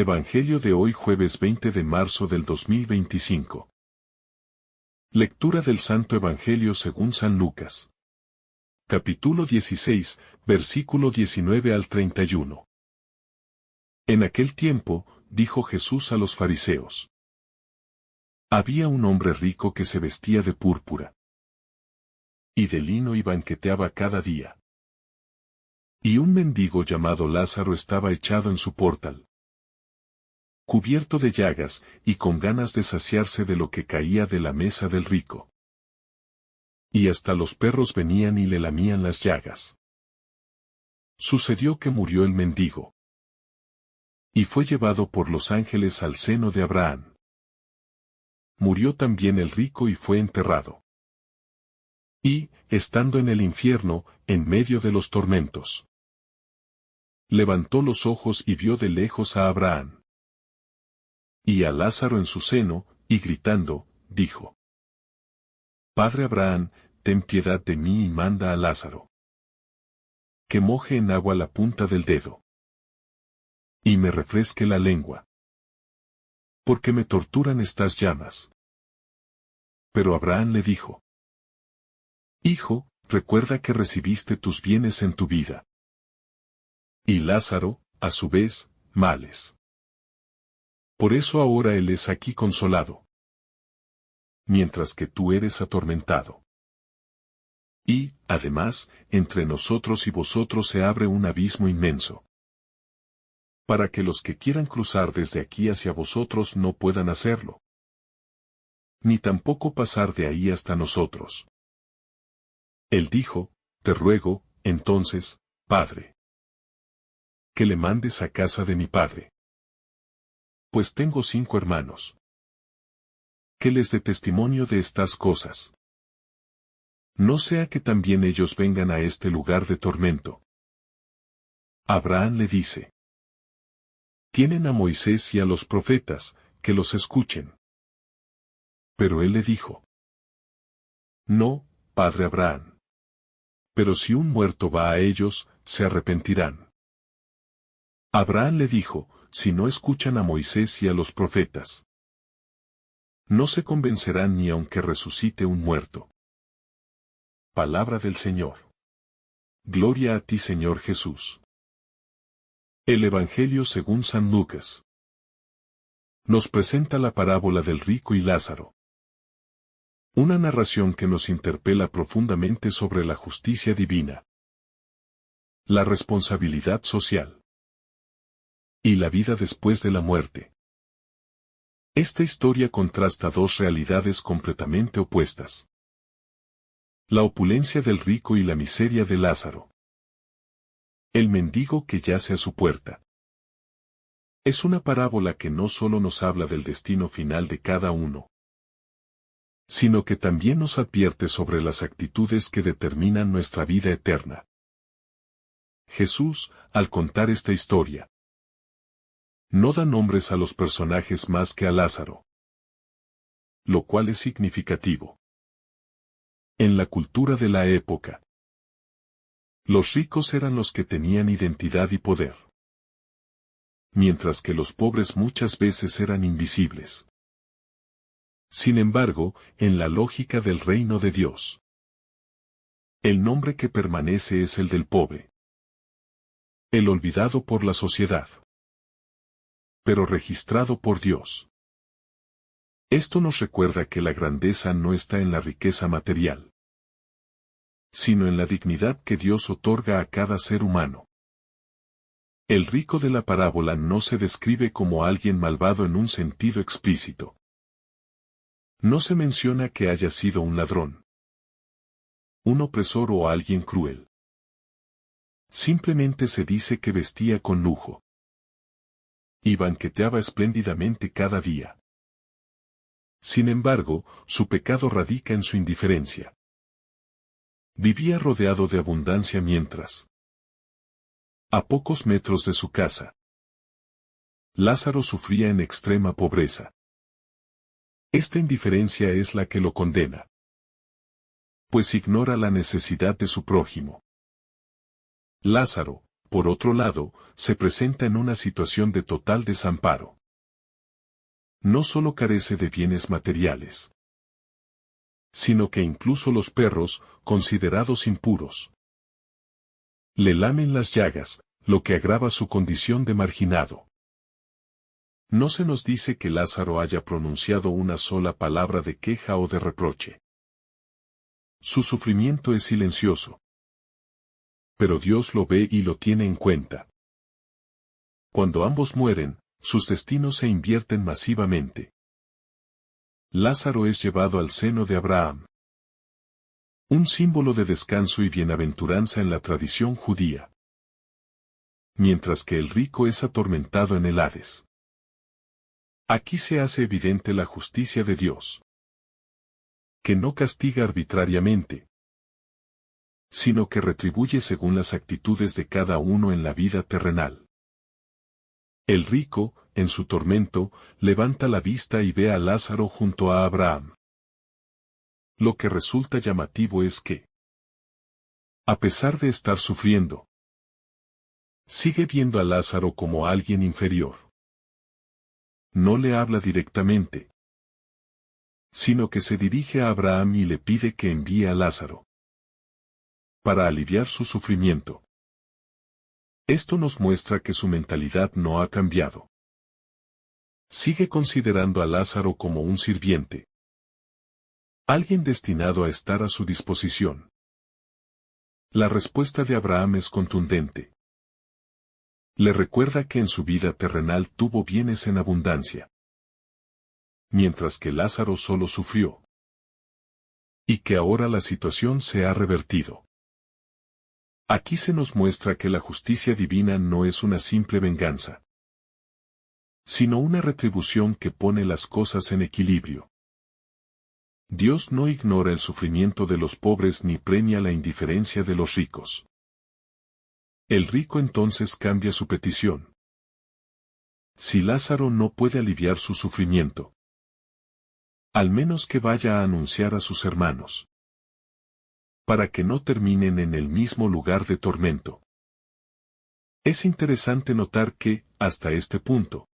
Evangelio de hoy jueves 20 de marzo del 2025. Lectura del Santo Evangelio según San Lucas. Capítulo 16, versículo 19 al 31. En aquel tiempo, dijo Jesús a los fariseos. Había un hombre rico que se vestía de púrpura y de lino y banqueteaba cada día. Y un mendigo llamado Lázaro estaba echado en su portal, cubierto de llagas, y con ganas de saciarse de lo que caía de la mesa del rico. Y hasta los perros venían y le lamían las llagas. Sucedió que murió el mendigo, y fue llevado por los ángeles al seno de Abraham. Murió también el rico y fue enterrado. Y, estando en el infierno, en medio de los tormentos, levantó los ojos y vio de lejos a Abraham y a Lázaro en su seno, y gritando, dijo: Padre Abraham, ten piedad de mí y manda a Lázaro que moje en agua la punta del dedo y me refresque la lengua, porque me torturan estas llamas. Pero Abraham le dijo: Hijo, recuerda que recibiste tus bienes en tu vida, y Lázaro, a su vez, males. Por eso ahora él es aquí consolado, mientras que tú eres atormentado. Y, además, entre nosotros y vosotros se abre un abismo inmenso, para que los que quieran cruzar desde aquí hacia vosotros no puedan hacerlo, ni tampoco pasar de ahí hasta nosotros. Él dijo: Te ruego, entonces, Padre, que le mandes a casa de mi padre, pues tengo 5 hermanos, que les dé testimonio de estas cosas, no sea que también ellos vengan a este lugar de tormento. Abraham le dice: Tienen a Moisés y a los profetas, que los escuchen. Pero él le dijo: No, padre Abraham. Pero si un muerto va a ellos, se arrepentirán. Abraham le dijo: Si no escuchan a Moisés y a los profetas, no se convencerán ni aunque resucite un muerto. Palabra del Señor. Gloria a ti, Señor Jesús. El Evangelio según San Lucas nos presenta la parábola del rico y Lázaro. Una narración que nos interpela profundamente sobre la justicia divina, la responsabilidad social y la vida después de la muerte. Esta historia contrasta dos realidades completamente opuestas: la opulencia del rico y la miseria de Lázaro, el mendigo que yace a su puerta. Es una parábola que no solo nos habla del destino final de cada uno, sino que también nos advierte sobre las actitudes que determinan nuestra vida eterna. Jesús, al contar esta historia, no da nombres a los personajes más que a Lázaro, lo cual es significativo. En la cultura de la época, los ricos eran los que tenían identidad y poder, mientras que los pobres muchas veces eran invisibles. Sin embargo, en la lógica del reino de Dios, el nombre que permanece es el del pobre, el olvidado por la sociedad, pero registrado por Dios. Esto nos recuerda que la grandeza no está en la riqueza material, sino en la dignidad que Dios otorga a cada ser humano. El rico de la parábola no se describe como alguien malvado en un sentido explícito. No se menciona que haya sido un ladrón, un opresor o alguien cruel. Simplemente se dice que vestía con lujo y banqueteaba espléndidamente cada día. Sin embargo, su pecado radica en su indiferencia. Vivía rodeado de abundancia mientras, a pocos metros de su casa, Lázaro sufría en extrema pobreza. Esta indiferencia es la que lo condena, pues ignora la necesidad de su prójimo. Lázaro, por otro lado, se presenta en una situación de total desamparo. No solo carece de bienes materiales, sino que incluso los perros, considerados impuros, le lamen las llagas, lo que agrava su condición de marginado. No se nos dice que Lázaro haya pronunciado una sola palabra de queja o de reproche. Su sufrimiento es silencioso. Pero Dios lo ve y lo tiene en cuenta. Cuando ambos mueren, sus destinos se invierten masivamente. Lázaro es llevado al seno de Abraham, un símbolo de descanso y bienaventuranza en la tradición judía, mientras que el rico es atormentado en el Hades. Aquí se hace evidente la justicia de Dios, que no castiga arbitrariamente, sino que retribuye según las actitudes de cada uno en la vida terrenal. El rico, en su tormento, levanta la vista y ve a Lázaro junto a Abraham. Lo que resulta llamativo es que, a pesar de estar sufriendo, sigue viendo a Lázaro como alguien inferior. No le habla directamente, sino que se dirige a Abraham y le pide que envíe a Lázaro para aliviar su sufrimiento. Esto nos muestra que su mentalidad no ha cambiado. Sigue considerando a Lázaro como un sirviente, alguien destinado a estar a su disposición. La respuesta de Abraham es contundente. Le recuerda que en su vida terrenal tuvo bienes en abundancia, mientras que Lázaro solo sufrió, y que ahora la situación se ha revertido. Aquí se nos muestra que la justicia divina no es una simple venganza, sino una retribución que pone las cosas en equilibrio. Dios no ignora el sufrimiento de los pobres ni premia la indiferencia de los ricos. El rico entonces cambia su petición. Si Lázaro no puede aliviar su sufrimiento, al menos que vaya a anunciar a sus hermanos, para que no terminen en el mismo lugar de tormento. Es interesante notar que, hasta este punto,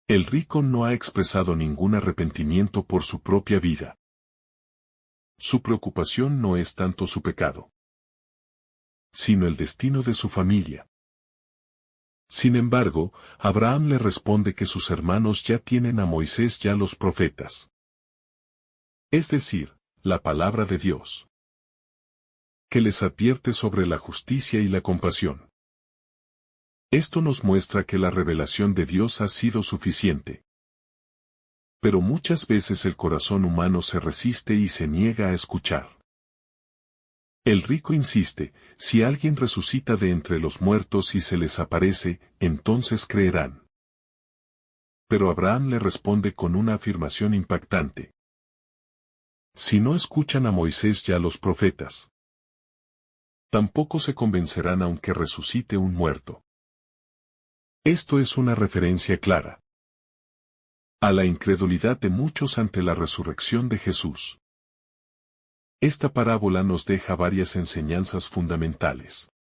el rico no ha expresado ningún arrepentimiento por su propia vida. Su preocupación no es tanto su pecado, sino el destino de su familia. Sin embargo, Abraham le responde que sus hermanos ya tienen a Moisés y a los profetas. Es decir, la palabra de Dios, que les advierte sobre la justicia y la compasión. Esto nos muestra que la revelación de Dios ha sido suficiente. Pero muchas veces el corazón humano se resiste y se niega a escuchar. El rico insiste, si alguien resucita de entre los muertos y se les aparece, entonces creerán. Pero Abraham le responde con una afirmación impactante. Si no escuchan a Moisés y a los profetas, tampoco se convencerán aunque resucite un muerto. Esto es una referencia clara a la incredulidad de muchos ante la resurrección de Jesús. Esta parábola nos deja varias enseñanzas fundamentales.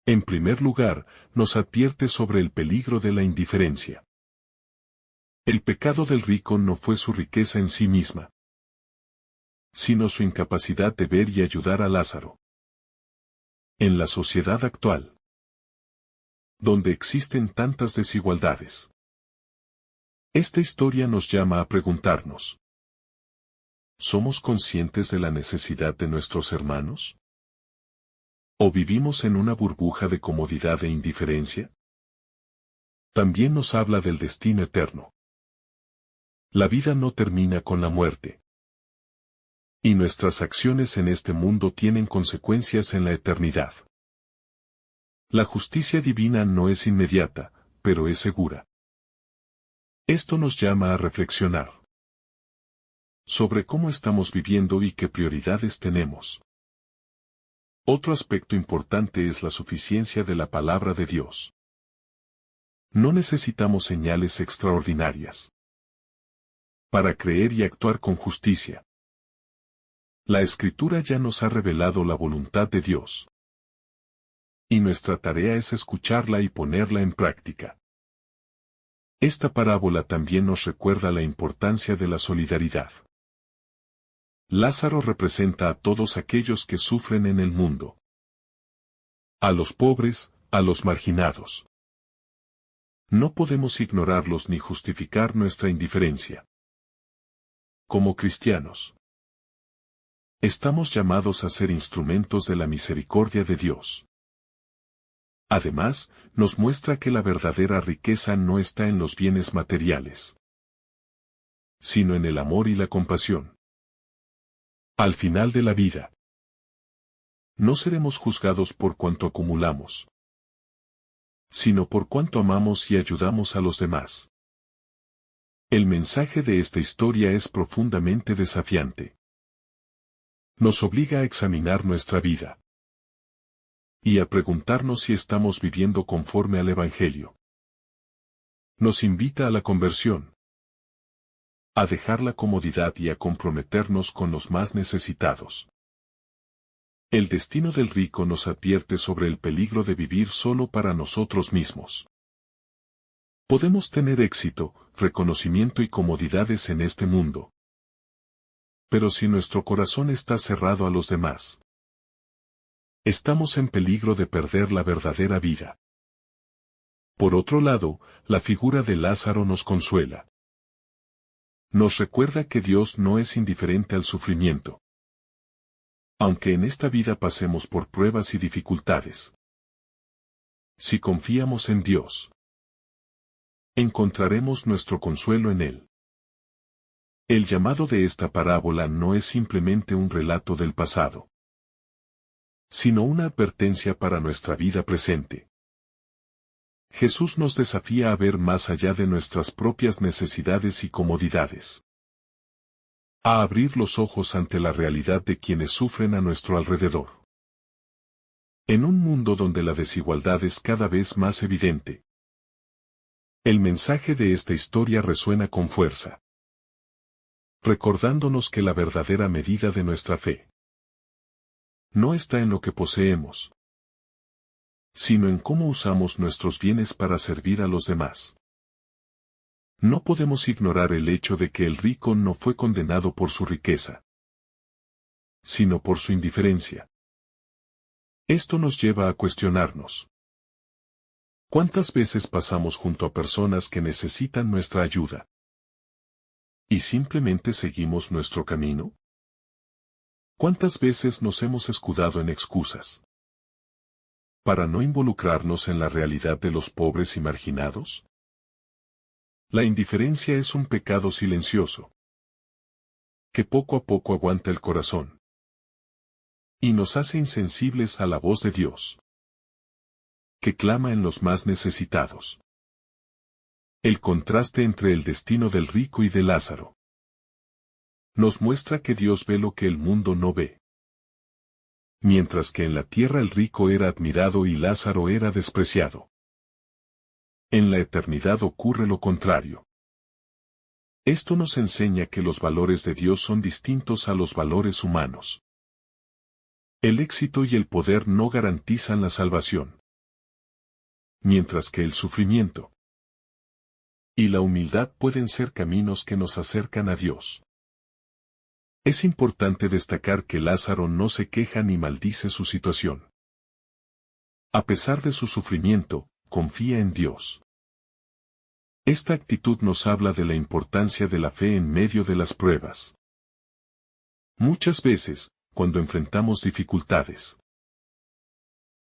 En primer lugar, nos advierte sobre el peligro de la indiferencia. El pecado del rico no fue su riqueza en sí misma, sino su incapacidad de ver y ayudar a Lázaro. En la sociedad actual, donde existen tantas desigualdades, esta historia nos llama a preguntarnos: ¿somos conscientes de la necesidad de nuestros hermanos? ¿O vivimos en una burbuja de comodidad e indiferencia? También nos habla del destino eterno. La vida no termina con la muerte. Y nuestras acciones en este mundo tienen consecuencias en la eternidad. La justicia divina no es inmediata, pero es segura. Esto nos llama a reflexionar sobre cómo estamos viviendo y qué prioridades tenemos. Otro aspecto importante es la suficiencia de la palabra de Dios. No necesitamos señales extraordinarias para creer y actuar con justicia. La Escritura ya nos ha revelado la voluntad de Dios. Y nuestra tarea es escucharla y ponerla en práctica. Esta parábola también nos recuerda la importancia de la solidaridad. Lázaro representa a todos aquellos que sufren en el mundo. A los pobres, a los marginados. No podemos ignorarlos ni justificar nuestra indiferencia. Como cristianos, estamos llamados a ser instrumentos de la misericordia de Dios. Además, nos muestra que la verdadera riqueza no está en los bienes materiales, sino en el amor y la compasión. Al final de la vida, no seremos juzgados por cuanto acumulamos, sino por cuanto amamos y ayudamos a los demás. El mensaje de esta historia es profundamente desafiante. Nos obliga a examinar nuestra vida y a preguntarnos si estamos viviendo conforme al Evangelio. Nos invita a la conversión, a dejar la comodidad y a comprometernos con los más necesitados. El destino del rico nos advierte sobre el peligro de vivir solo para nosotros mismos. Podemos tener éxito, reconocimiento y comodidades en este mundo. Pero si nuestro corazón está cerrado a los demás, estamos en peligro de perder la verdadera vida. Por otro lado, la figura de Lázaro nos consuela. Nos recuerda que Dios no es indiferente al sufrimiento. Aunque en esta vida pasemos por pruebas y dificultades, si confiamos en Dios, encontraremos nuestro consuelo en Él. El llamado de esta parábola no es simplemente un relato del pasado, sino una advertencia para nuestra vida presente. Jesús nos desafía a ver más allá de nuestras propias necesidades y comodidades, a abrir los ojos ante la realidad de quienes sufren a nuestro alrededor. En un mundo donde la desigualdad es cada vez más evidente, el mensaje de esta historia resuena con fuerza, recordándonos que la verdadera medida de nuestra fe no está en lo que poseemos, sino en cómo usamos nuestros bienes para servir a los demás. No podemos ignorar el hecho de que el rico no fue condenado por su riqueza, sino por su indiferencia. Esto nos lleva a cuestionarnos: ¿cuántas veces pasamos junto a personas que necesitan nuestra ayuda y simplemente seguimos nuestro camino? ¿Cuántas veces nos hemos escudado en excusas para no involucrarnos en la realidad de los pobres y marginados? La indiferencia es un pecado silencioso que poco a poco aguanta el corazón y nos hace insensibles a la voz de Dios, que clama en los más necesitados. El contraste entre el destino del rico y de Lázaro nos muestra que Dios ve lo que el mundo no ve. Mientras que en la tierra el rico era admirado y Lázaro era despreciado, en la eternidad ocurre lo contrario. Esto nos enseña que los valores de Dios son distintos a los valores humanos. El éxito y el poder no garantizan la salvación, mientras que el sufrimiento y la humildad pueden ser caminos que nos acercan a Dios. Es importante destacar que Lázaro no se queja ni maldice su situación. A pesar de su sufrimiento, confía en Dios. Esta actitud nos habla de la importancia de la fe en medio de las pruebas. Muchas veces, cuando enfrentamos dificultades,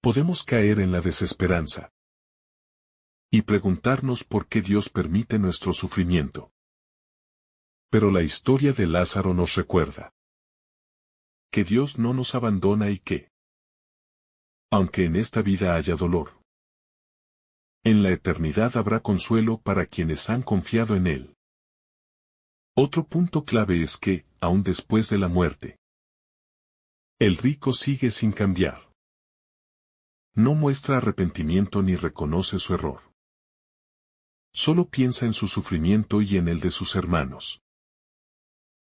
podemos caer en la desesperanza y preguntarnos por qué Dios permite nuestro sufrimiento. Pero la historia de Lázaro nos recuerda que Dios no nos abandona y que, aunque en esta vida haya dolor, en la eternidad habrá consuelo para quienes han confiado en Él. Otro punto clave es que, aun después de la muerte, el rico sigue sin cambiar. No muestra arrepentimiento ni reconoce su error. Solo piensa en su sufrimiento y en el de sus hermanos.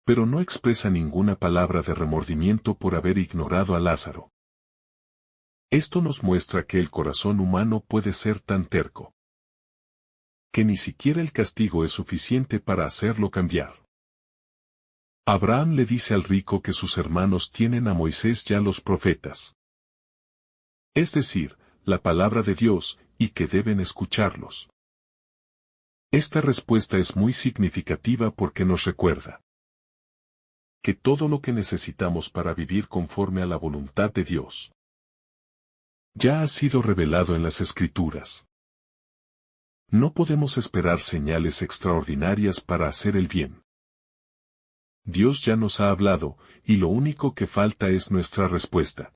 Pero no expresa ninguna palabra de remordimiento por haber ignorado a Lázaro. Esto nos muestra que el corazón humano puede ser tan terco, que ni siquiera el castigo es suficiente para hacerlo cambiar. Abraham le dice al rico que sus hermanos tienen a Moisés y a los profetas, es decir, la palabra de Dios, y que deben escucharlos. Esta respuesta es muy significativa porque nos recuerda que todo lo que necesitamos para vivir conforme a la voluntad de Dios ya ha sido revelado en las Escrituras. No podemos esperar señales extraordinarias para hacer el bien. Dios ya nos ha hablado, y lo único que falta es nuestra respuesta.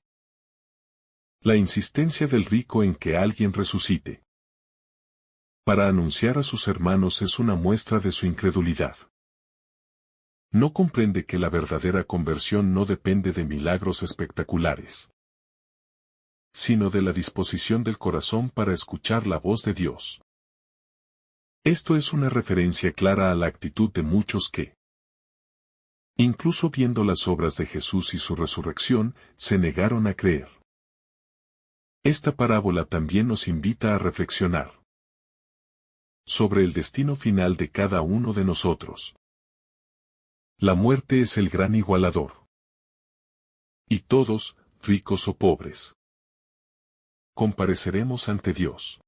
La insistencia del rico en que alguien resucite para anunciar a sus hermanos es una muestra de su incredulidad. No comprende que la verdadera conversión no depende de milagros espectaculares, sino de la disposición del corazón para escuchar la voz de Dios. Esto es una referencia clara a la actitud de muchos que, incluso viendo las obras de Jesús y su resurrección, se negaron a creer. Esta parábola también nos invita a reflexionar sobre el destino final de cada uno de nosotros. La muerte es el gran igualador. Y todos, ricos o pobres, compareceremos ante Dios.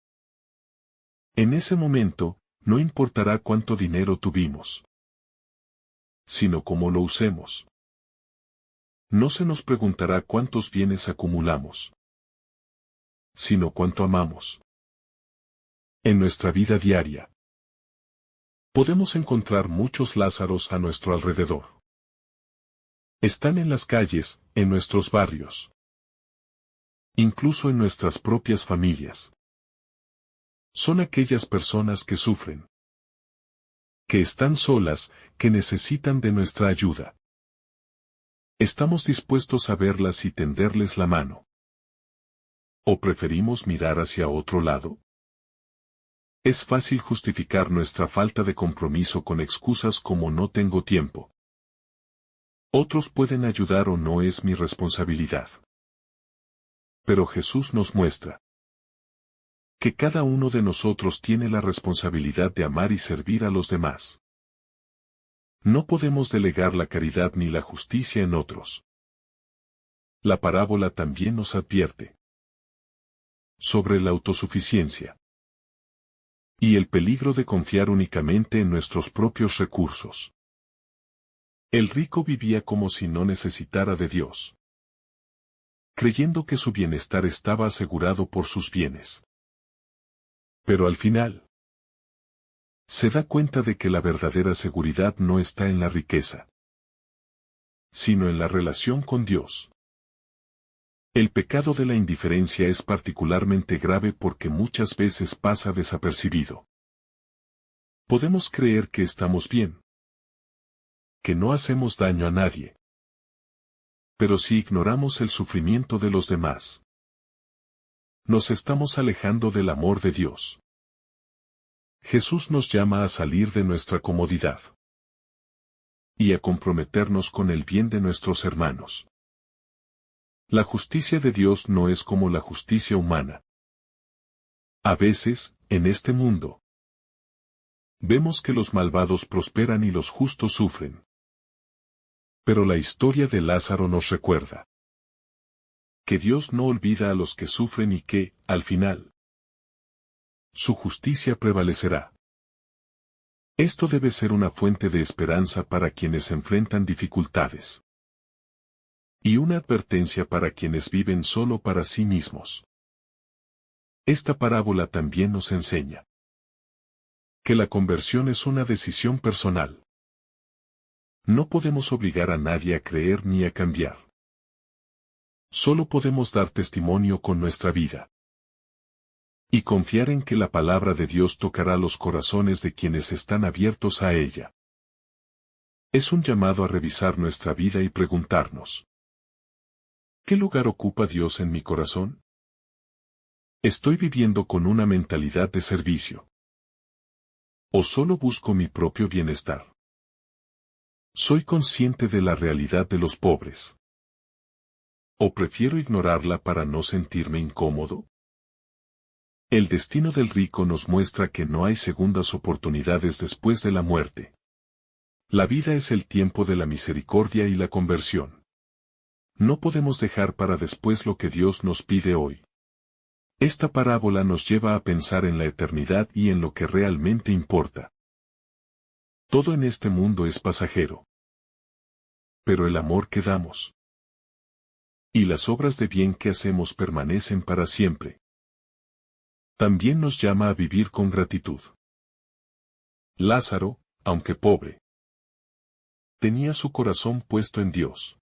En ese momento, no importará cuánto dinero tuvimos, sino cómo lo usemos. No se nos preguntará cuántos bienes acumulamos, sino cuánto amamos. En nuestra vida diaria, podemos encontrar muchos Lázaros a nuestro alrededor. Están en las calles, en nuestros barrios, incluso en nuestras propias familias. Son aquellas personas que sufren, que están solas, que necesitan de nuestra ayuda. ¿Estamos dispuestos a verlas y tenderles la mano? ¿O preferimos mirar hacia otro lado? Es fácil justificar nuestra falta de compromiso con excusas como no tengo tiempo. Otros pueden ayudar o no es mi responsabilidad. Pero Jesús nos muestra que cada uno de nosotros tiene la responsabilidad de amar y servir a los demás. No podemos delegar la caridad ni la justicia en otros. La parábola también nos advierte sobre la autosuficiencia y el peligro de confiar únicamente en nuestros propios recursos. El rico vivía como si no necesitara de Dios, creyendo que su bienestar estaba asegurado por sus bienes. Pero al final, se da cuenta de que la verdadera seguridad no está en la riqueza, sino en la relación con Dios. El pecado de la indiferencia es particularmente grave porque muchas veces pasa desapercibido. Podemos creer que estamos bien, que no hacemos daño a nadie. Pero si ignoramos el sufrimiento de los demás, nos estamos alejando del amor de Dios. Jesús nos llama a salir de nuestra comodidad y a comprometernos con el bien de nuestros hermanos. La justicia de Dios no es como la justicia humana. A veces, en este mundo, vemos que los malvados prosperan y los justos sufren. Pero la historia de Lázaro nos recuerda que Dios no olvida a los que sufren y que, al final, su justicia prevalecerá. Esto debe ser una fuente de esperanza para quienes enfrentan dificultades. Y una advertencia para quienes viven solo para sí mismos. Esta parábola también nos enseña que la conversión es una decisión personal. No podemos obligar a nadie a creer ni a cambiar. Solo podemos dar testimonio con nuestra vida. Y confiar en que la palabra de Dios tocará los corazones de quienes están abiertos a ella. Es un llamado a revisar nuestra vida y preguntarnos: ¿qué lugar ocupa Dios en mi corazón? ¿Estoy viviendo con una mentalidad de servicio? ¿O solo busco mi propio bienestar? ¿Soy consciente de la realidad de los pobres? ¿O prefiero ignorarla para no sentirme incómodo? El destino del rico nos muestra que no hay segundas oportunidades después de la muerte. La vida es el tiempo de la misericordia y la conversión. No podemos dejar para después lo que Dios nos pide hoy. Esta parábola nos lleva a pensar en la eternidad y en lo que realmente importa. Todo en este mundo es pasajero. Pero el amor que damos y las obras de bien que hacemos permanecen para siempre. También nos llama a vivir con gratitud. Lázaro, aunque pobre, tenía su corazón puesto en Dios.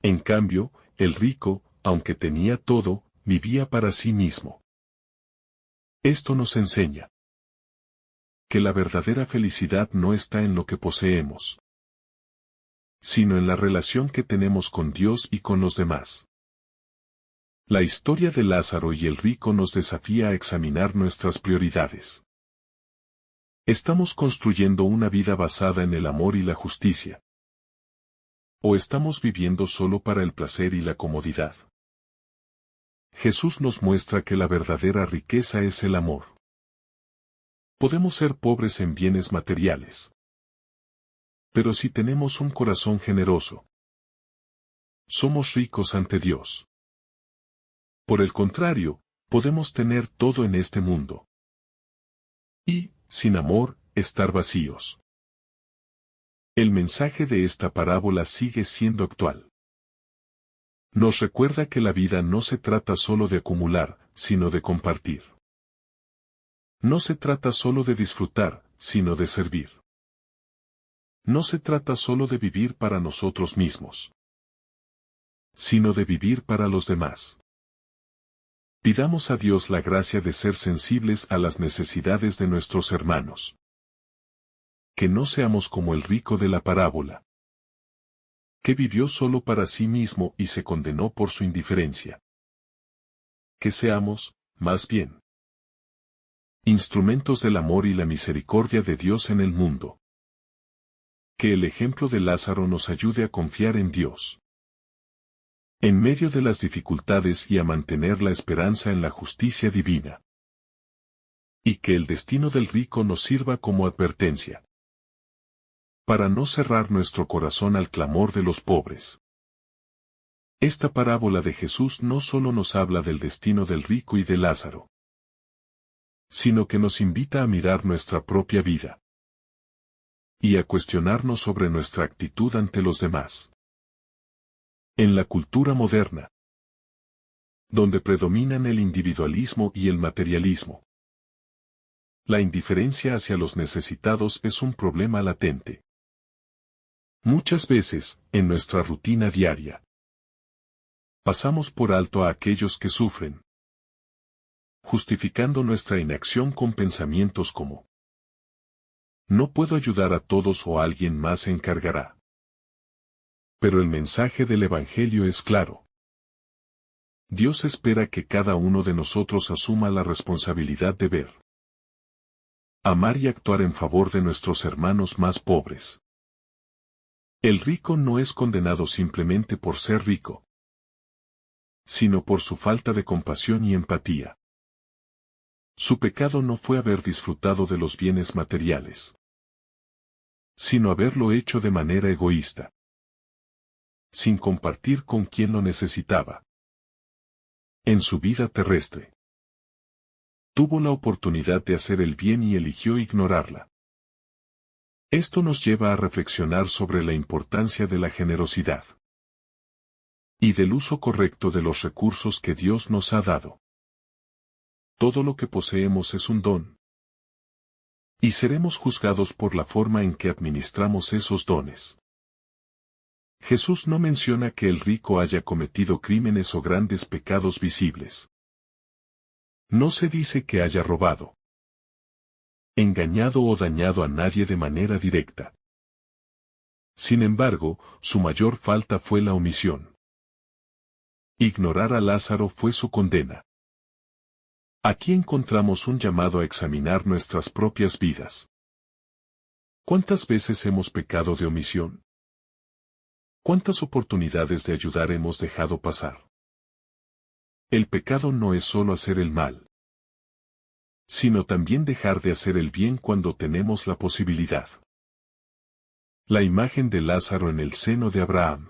En cambio, el rico, aunque tenía todo, vivía para sí mismo. Esto nos enseña que la verdadera felicidad no está en lo que poseemos, sino en la relación que tenemos con Dios y con los demás. La historia de Lázaro y el rico nos desafía a examinar nuestras prioridades. ¿Estamos construyendo una vida basada en el amor y la justicia? ¿O estamos viviendo solo para el placer y la comodidad? Jesús nos muestra que la verdadera riqueza es el amor. Podemos ser pobres en bienes materiales, pero si tenemos un corazón generoso, somos ricos ante Dios. Por el contrario, podemos tener todo en este mundo y, sin amor, estar vacíos. El mensaje de esta parábola sigue siendo actual. Nos recuerda que la vida no se trata solo de acumular, sino de compartir. No se trata solo de disfrutar, sino de servir. No se trata solo de vivir para nosotros mismos, sino de vivir para los demás. Pidamos a Dios la gracia de ser sensibles a las necesidades de nuestros hermanos. Que no seamos como el rico de la parábola, que vivió solo para sí mismo y se condenó por su indiferencia. Que seamos, más bien, instrumentos del amor y la misericordia de Dios en el mundo. Que el ejemplo de Lázaro nos ayude a confiar en Dios en medio de las dificultades y a mantener la esperanza en la justicia divina. Y que el destino del rico nos sirva como advertencia, para no cerrar nuestro corazón al clamor de los pobres. Esta parábola de Jesús no solo nos habla del destino del rico y de Lázaro, sino que nos invita a mirar nuestra propia vida y a cuestionarnos sobre nuestra actitud ante los demás. En la cultura moderna, donde predominan el individualismo y el materialismo, la indiferencia hacia los necesitados es un problema latente. Muchas veces, en nuestra rutina diaria, pasamos por alto a aquellos que sufren, justificando nuestra inacción con pensamientos como: no puedo ayudar a todos o alguien más se encargará. Pero el mensaje del Evangelio es claro. Dios espera que cada uno de nosotros asuma la responsabilidad de ver, amar y actuar en favor de nuestros hermanos más pobres. El rico no es condenado simplemente por ser rico, sino por su falta de compasión y empatía. Su pecado no fue haber disfrutado de los bienes materiales, sino haberlo hecho de manera egoísta, sin compartir con quien lo necesitaba. En su vida terrestre, tuvo la oportunidad de hacer el bien y eligió ignorarla. Esto nos lleva a reflexionar sobre la importancia de la generosidad y del uso correcto de los recursos que Dios nos ha dado. Todo lo que poseemos es un don, y seremos juzgados por la forma en que administramos esos dones. Jesús no menciona que el rico haya cometido crímenes o grandes pecados visibles. No se dice que haya robado, engañado o dañado a nadie de manera directa. Sin embargo, su mayor falta fue la omisión. Ignorar a Lázaro fue su condena. Aquí encontramos un llamado a examinar nuestras propias vidas. ¿Cuántas veces hemos pecado de omisión? ¿Cuántas oportunidades de ayudar hemos dejado pasar? El pecado no es solo hacer el mal, sino también dejar de hacer el bien cuando tenemos la posibilidad. La imagen de Lázaro en el seno de Abraham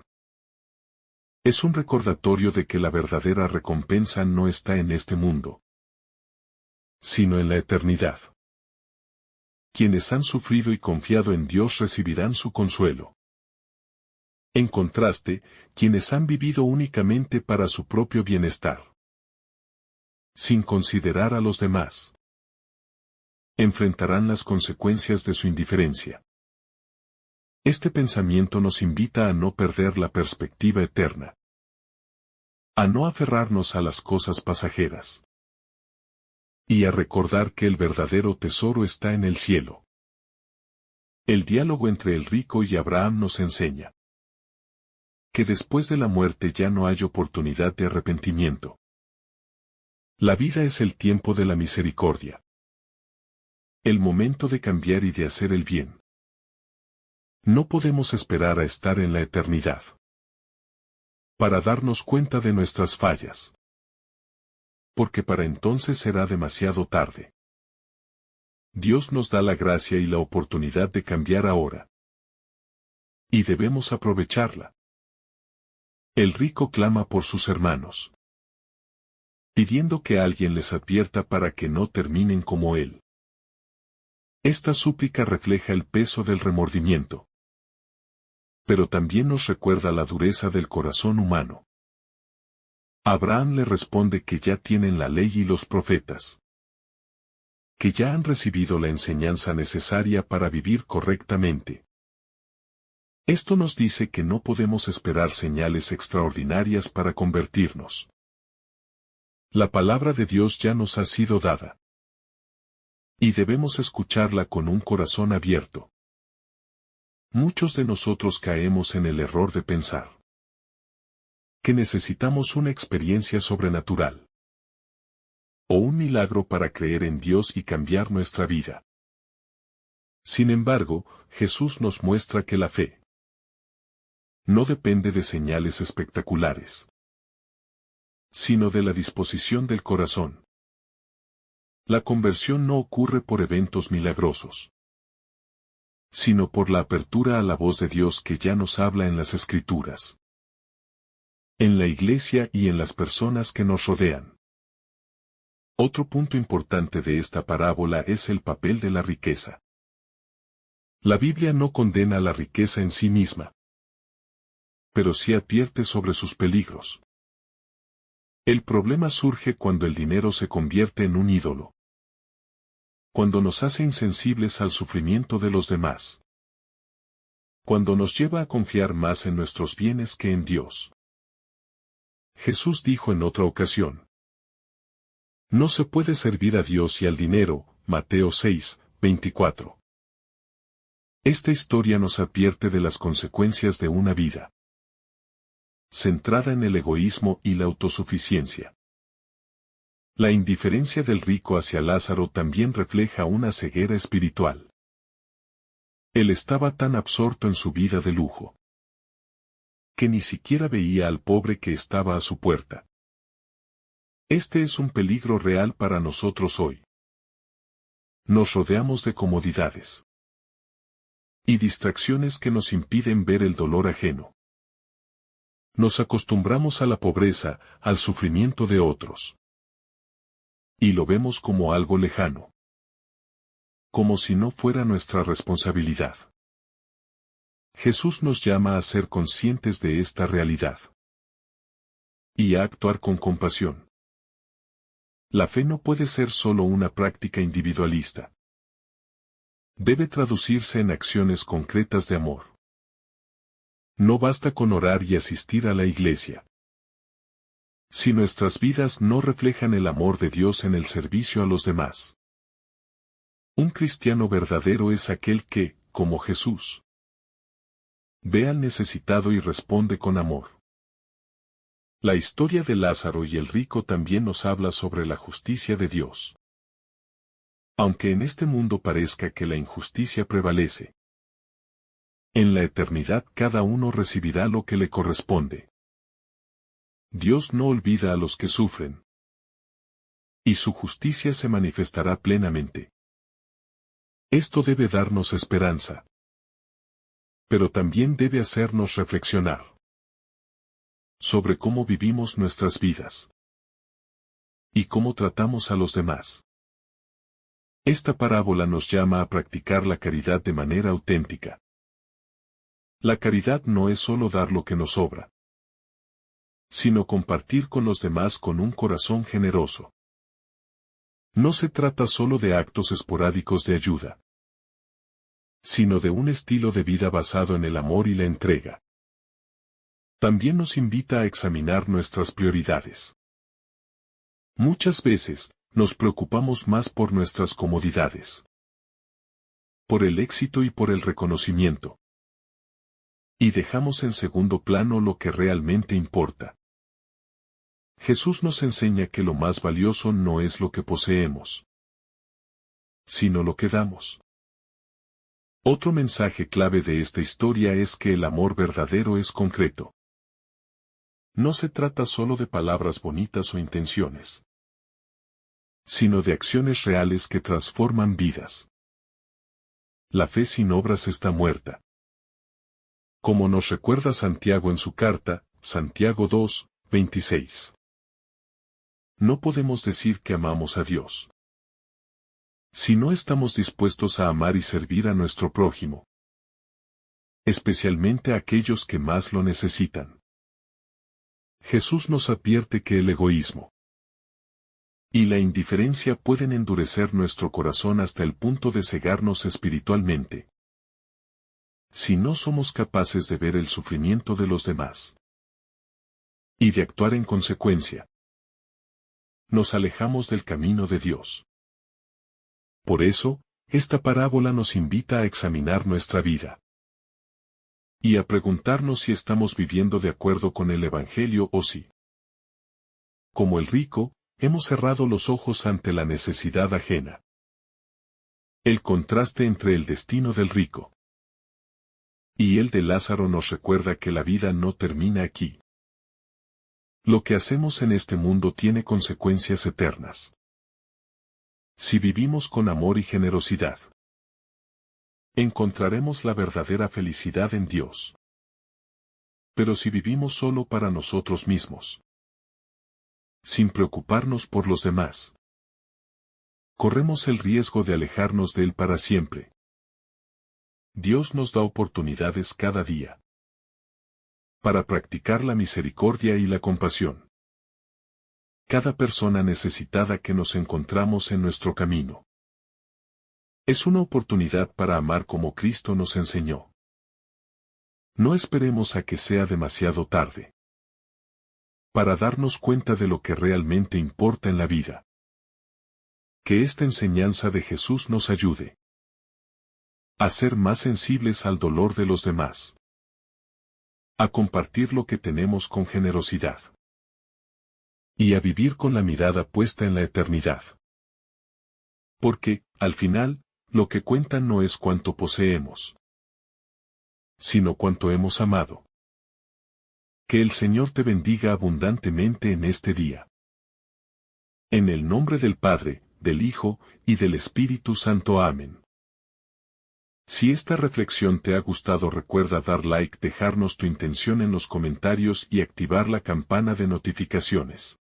es un recordatorio de que la verdadera recompensa no está en este mundo, sino en la eternidad. Quienes han sufrido y confiado en Dios recibirán su consuelo. En contraste, quienes han vivido únicamente para su propio bienestar, sin considerar a los demás, enfrentarán las consecuencias de su indiferencia. Este pensamiento nos invita a no perder la perspectiva eterna, a no aferrarnos a las cosas pasajeras, y a recordar que el verdadero tesoro está en el cielo. El diálogo entre el rico y Abraham nos enseña que después de la muerte ya no hay oportunidad de arrepentimiento. La vida es el tiempo de la misericordia, el momento de cambiar y de hacer el bien. No podemos esperar a estar en la eternidad para darnos cuenta de nuestras fallas, porque para entonces será demasiado tarde. Dios nos da la gracia y la oportunidad de cambiar ahora, y debemos aprovecharla. El rico clama por sus hermanos, pidiendo que alguien les advierta para que no terminen como él. Esta súplica refleja el peso del remordimiento, pero también nos recuerda la dureza del corazón humano. Abraham le responde que ya tienen la ley y los profetas, que ya han recibido la enseñanza necesaria para vivir correctamente. Esto nos dice que no podemos esperar señales extraordinarias para convertirnos. La palabra de Dios ya nos ha sido dada, y debemos escucharla con un corazón abierto. Muchos de nosotros caemos en el error de pensar que necesitamos una experiencia sobrenatural o un milagro para creer en Dios y cambiar nuestra vida. Sin embargo, Jesús nos muestra que la fe no depende de señales espectaculares, sino de la disposición del corazón. La conversión no ocurre por eventos milagrosos, sino por la apertura a la voz de Dios que ya nos habla en las Escrituras, en la iglesia y en las personas que nos rodean. Otro punto importante de esta parábola es el papel de la riqueza. La Biblia no condena la riqueza en sí misma, pero sí advierte sobre sus peligros. El problema surge cuando el dinero se convierte en un ídolo, cuando nos hace insensibles al sufrimiento de los demás, cuando nos lleva a confiar más en nuestros bienes que en Dios. Jesús dijo en otra ocasión: no se puede servir a Dios y al dinero. Mateo 6, 24. Esta historia nos advierte de las consecuencias de una vida centrada en el egoísmo y la autosuficiencia. La indiferencia del rico hacia Lázaro también refleja una ceguera espiritual. Él estaba tan absorto en su vida de lujo que ni siquiera veía al pobre que estaba a su puerta. Este es un peligro real para nosotros hoy. Nos rodeamos de comodidades y distracciones que nos impiden ver el dolor ajeno. Nos acostumbramos a la pobreza, al sufrimiento de otros, y lo vemos como algo lejano, como si no fuera nuestra responsabilidad. Jesús nos llama a ser conscientes de esta realidad y a actuar con compasión. La fe no puede ser solo una práctica individualista. Debe traducirse en acciones concretas de amor. No basta con orar y asistir a la iglesia. Si nuestras vidas no reflejan el amor de Dios en el servicio a los demás. Un cristiano verdadero es aquel que, como Jesús, ve al necesitado y responde con amor. La historia de Lázaro y el rico también nos habla sobre la justicia de Dios. Aunque en este mundo parezca que la injusticia prevalece, En la eternidad cada uno recibirá lo que le corresponde. Dios no olvida a los que sufren. Y su justicia se manifestará plenamente. Esto debe darnos esperanza. Pero también debe hacernos reflexionar sobre cómo vivimos nuestras vidas y cómo tratamos a los demás. Esta parábola nos llama a practicar la caridad de manera auténtica. La caridad no es solo dar lo que nos sobra, sino compartir con los demás con un corazón generoso. No se trata solo de actos esporádicos de ayuda, sino de un estilo de vida basado en el amor y la entrega. También nos invita a examinar nuestras prioridades. Muchas veces, nos preocupamos más por nuestras comodidades, por el éxito y por el reconocimiento. Y dejamos en segundo plano lo que realmente importa. Jesús nos enseña que lo más valioso no es lo que poseemos, sino lo que damos. Otro mensaje clave de esta historia es que el amor verdadero es concreto. No se trata solo de palabras bonitas o intenciones, sino de acciones reales que transforman vidas. La fe sin obras está muerta. Como nos recuerda Santiago en su carta, Santiago 2, 26. No podemos decir que amamos a Dios si no estamos dispuestos a amar y servir a nuestro prójimo, especialmente a aquellos que más lo necesitan. Jesús nos advierte que el egoísmo y la indiferencia pueden endurecer nuestro corazón hasta el punto de cegarnos espiritualmente, si no somos capaces de ver el sufrimiento de los demás y de actuar en consecuencia. Nos alejamos del camino de Dios. Por eso, esta parábola nos invita a examinar nuestra vida y a preguntarnos si estamos viviendo de acuerdo con el Evangelio o si, como el rico, hemos cerrado los ojos ante la necesidad ajena. El contraste entre el destino del rico y el de Lázaro nos recuerda que la vida no termina aquí. Lo que hacemos en este mundo tiene consecuencias eternas. Si vivimos con amor y generosidad, encontraremos la verdadera felicidad en Dios. Pero si vivimos solo para nosotros mismos, sin preocuparnos por los demás, corremos el riesgo de alejarnos de Él para siempre. Dios nos da oportunidades cada día para practicar la misericordia y la compasión. Cada persona necesitada que nos encontramos en nuestro camino es una oportunidad para amar como Cristo nos enseñó. No esperemos a que sea demasiado tarde para darnos cuenta de lo que realmente importa en la vida. Que esta enseñanza de Jesús nos ayude a ser más sensibles al dolor de los demás, a compartir lo que tenemos con generosidad y a vivir con la mirada puesta en la eternidad. Porque, al final, lo que cuenta no es cuánto poseemos, sino cuánto hemos amado. Que el Señor te bendiga abundantemente en este día. En el nombre del Padre, del Hijo, y del Espíritu Santo. Amén. Si esta reflexión te ha gustado, recuerda dar like, dejarnos tu intención en los comentarios y activar la campana de notificaciones,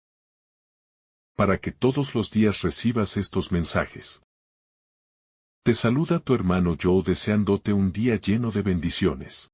para que todos los días recibas estos mensajes. Te saluda tu hermano Joe deseándote un día lleno de bendiciones.